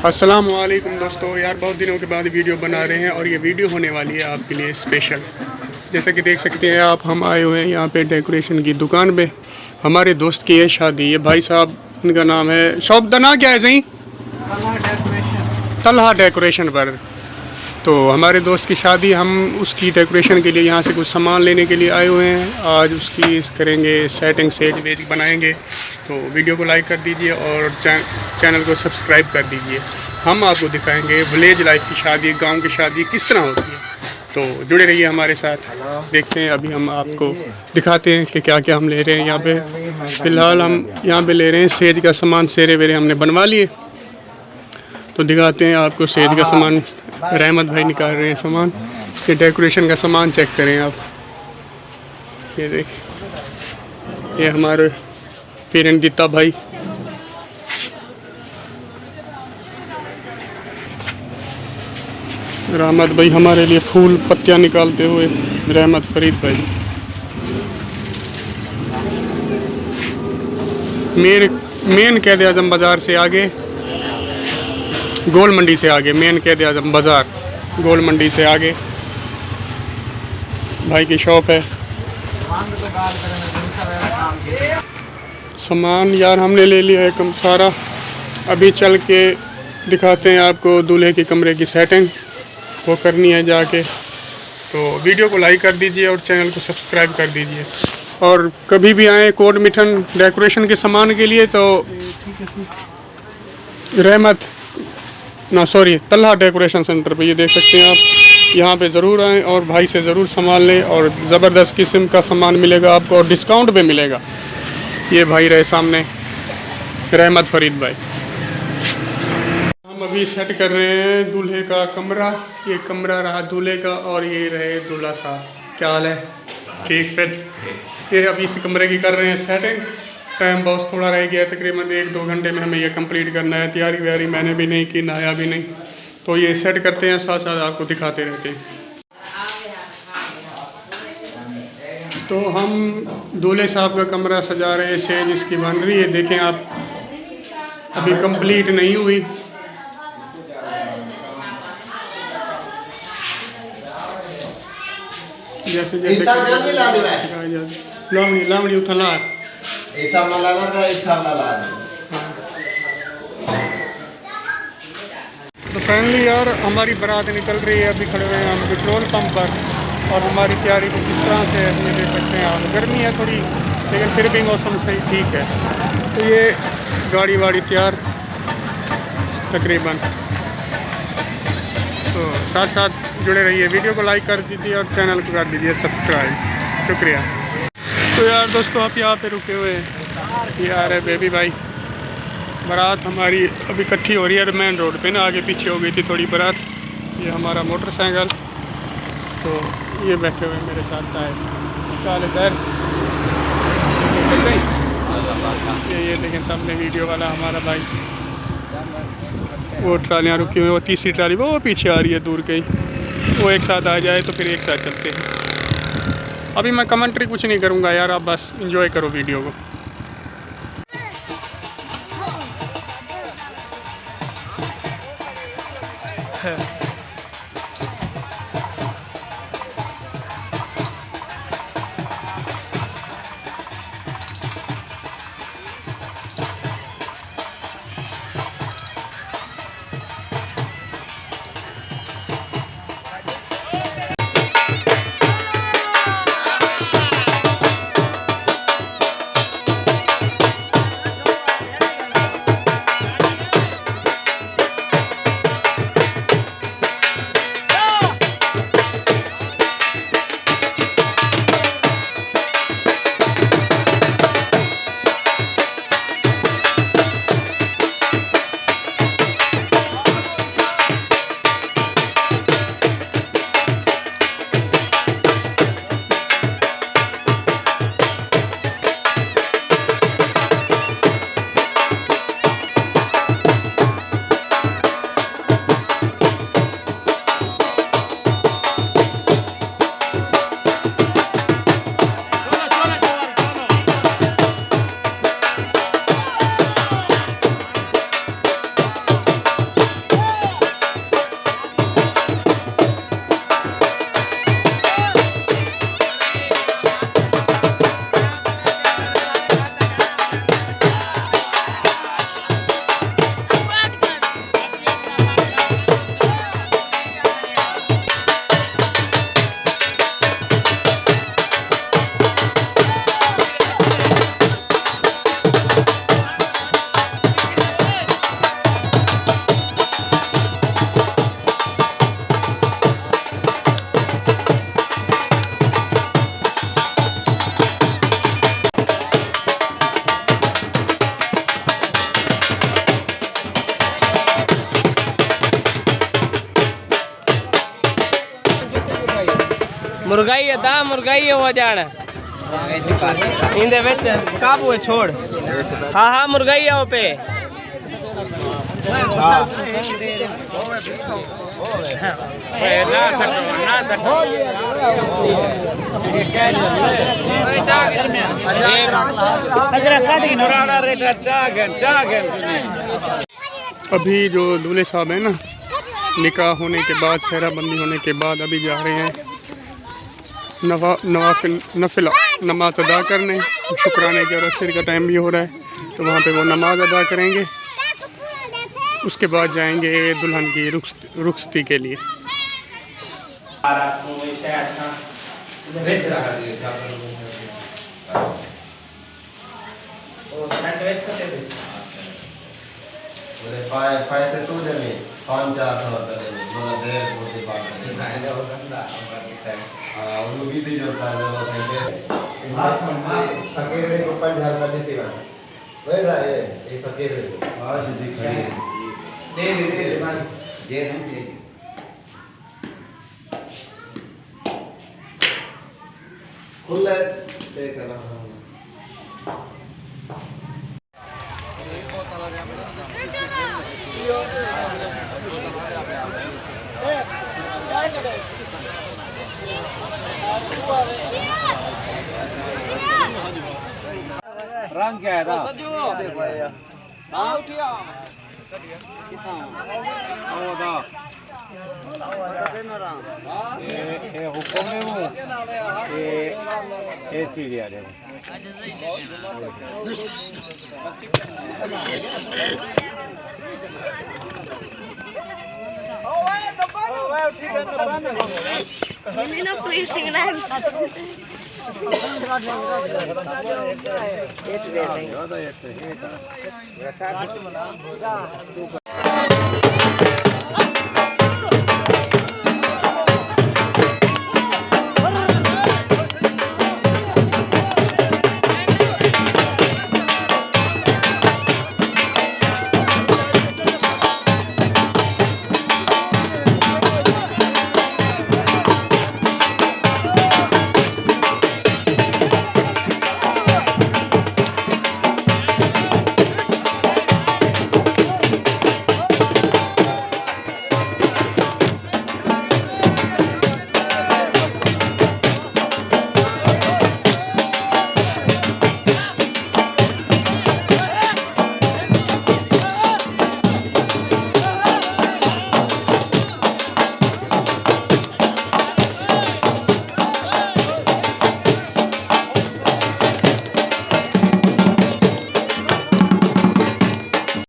अस्सलाम वालेकुम दोस्तों, यार बहुत दिनों के बाद वीडियो बना रहे हैं और ये वीडियो होने वाली है आपके लिए स्पेशल। जैसा कि देख सकते हैं आप, हम आए हुए हैं यहाँ पे डेकोरेशन की दुकान पे। हमारे दोस्त की है शादी। ये भाई साहब, इनका नाम है, शॉप का नाम क्या है सही? तलहा डेकोरेशन पर। तो हमारे दोस्त की शादी, हम उसकी डेकोरेशन के लिए यहाँ से कुछ सामान लेने के लिए आए हुए हैं। आज उसकी करेंगे सेटिंग, सेज वेज बनाएंगे। तो वीडियो को लाइक कर दीजिए और चैनल को सब्सक्राइब कर दीजिए। हम आपको दिखाएंगे विलेज लाइफ की शादी, गांव की शादी किस तरह होती है। तो जुड़े रहिए हमारे साथ। देखते हैं, अभी हम आपको दिखाते हैं कि क्या क्या हम ले रहे हैं यहाँ पे। फ़िलहाल हम यहाँ पे ले रहे हैं सेज का सामान। सेरे वेरे हमने बनवा लिए, तो दिखाते हैं आपको सेज का सामान। रहमत भाई निकाल रहे हैं सामान। ये डेकोरेशन का सामान चेक करें आप। ये देख, ये हमारे पेरेंट दीता भाई। रहमत भाई हमारे लिए फूल पत्तियां निकालते हुए। रहमत फरीद भाई। मेन कैद आजम बाज़ार से आगे, गोल मंडी से आगे, मेन कैद आजम बाज़ार गोल मंडी से आगे भाई की शॉप है। सामान यार हमने ले लिया है कम सारा। अभी चल के दिखाते हैं आपको दूल्हे के कमरे की सेटिंग, वो करनी है जाके। तो वीडियो को लाइक कर दीजिए और चैनल को सब्सक्राइब कर दीजिए। और कभी भी आए कोट मिठन डेकोरेशन के सामान के लिए तो रहमत तलहा डेकोरेशन सेंटर पे, ये देख सकते हैं आप। यहाँ पे ज़रूर आएँ और भाई से ज़रूर सामान लें और ज़बरदस्त किस्म का सामान मिलेगा आपको और डिस्काउंट पे मिलेगा। ये भाई रहे सामने, रहमत फरीद भाई। हम अभी सेट कर रहे हैं दूल्हे का कमरा। ये कमरा रहा दूल्हे का और ये रहे दूल्हा साहब। क्या हाल है? ठीक। फिर ये अभी इस कमरे की कर रहे हैं सेटिंग। टाइम बहुत थोड़ा रह गया, तकरीबन 1-2 घंटे में हमें ये कंप्लीट करना है। तैयारी व्यारी मैंने भी नहीं की, नहाया भी नहीं। तो ये सेट करते हैं, साथ साथ आपको दिखाते रहते हैं। तो हम दूल्हे साहब का कमरा सजा रहे हैं, सेज इसकी बन रही है। देखें आप, अभी कंप्लीट नहीं हुई। जैसे जैसे लावणी उठा ला। तो फाइनली यार हमारी बारात निकल रही है। अभी खड़े हुए हैं हम पेट्रोल पंप पर और हमारी तैयारी को किस तरह से ये देख सकते हैं आप। गर्मी है थोड़ी, लेकिन फिर भी मौसम सही ठीक है। तो ये गाड़ी वाड़ी तैयार तकरीबन। तो साथ साथ जुड़े रहिए, वीडियो को लाइक कर दीजिए और चैनल को कर दीजिए सब्सक्राइब। शुक्रिया। तो यार दोस्तों, आप यहाँ पे रुके हुए हैं। ये आ रहे बेबी भाई। बारात हमारी अभी इकट्ठी हो रही है मेन रोड पे ना, आगे पीछे हो गई थी थोड़ी बारात। ये हमारा मोटरसाइकिल। तो ये बैठे हुए मेरे साथ आए सर। ये देखें सामने वीडियो वाला हमारा भाई। वो ट्रालियाँ रुकी हुई, वो तीसरी ट्राली वो पीछे आ रही है दूर कहीं। वो एक साथ आ जाए तो फिर एक साथ चलते हैं। अभी मैं कमेंट्री कुछ नहीं करूँगा यार, आप बस एंजॉय करो वीडियो को। मुर्गाई है दा मुर्गाई है वो जान इंदे विच काबू है छोड़ हाँ हाँ मुर्गाई है वो पे अभी जो दूल्हे साहब हैं ना, निकाह होने के बाद, सेहराबंदी होने के बाद अभी जा रहे हैं नफिला नमाज अदा करने, शुक्राने के और असर का टाइम भी हो रहा है, तो वहाँ पे वो नमाज अदा करेंगे। उसके बाद जाएंगे दुल्हन की रुखसती के लिए। पैसे तू दे 500-400 फकीर को 5000 रुपये देती है फकीर खुले रंग क्या है ये हुक्म में हूँ ये चीज याद है